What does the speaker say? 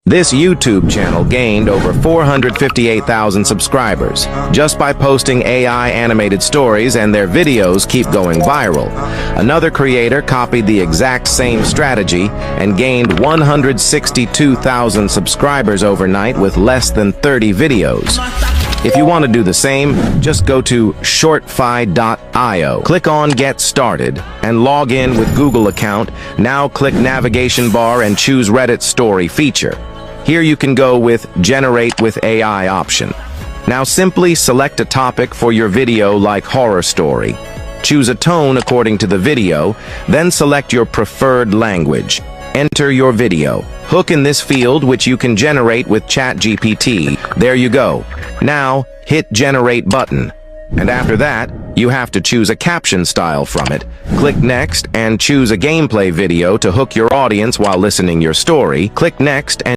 This YouTube channel gained over 458,000 subscribers just by posting AI animated stories, and their videos keep going viral. Another creator copied the exact same strategy and gained 162,000 subscribers overnight with less than 30 videos. If you want to do the same, just go to shortfi.io. Click on Get Started and log in with Google account. Now click navigation bar and choose Reddit Story feature. Here you can go with Generate with AI option. Now simply select a topic for your video like horror story. Choose a tone according to the video, then select your preferred language. Enter your video. Hook in this field, which you can generate with ChatGPT. There you go. Now, hit Generate button. And after that, you have to choose a caption style from it. Click Next and choose a gameplay video to hook your audience while listening your story. Click Next and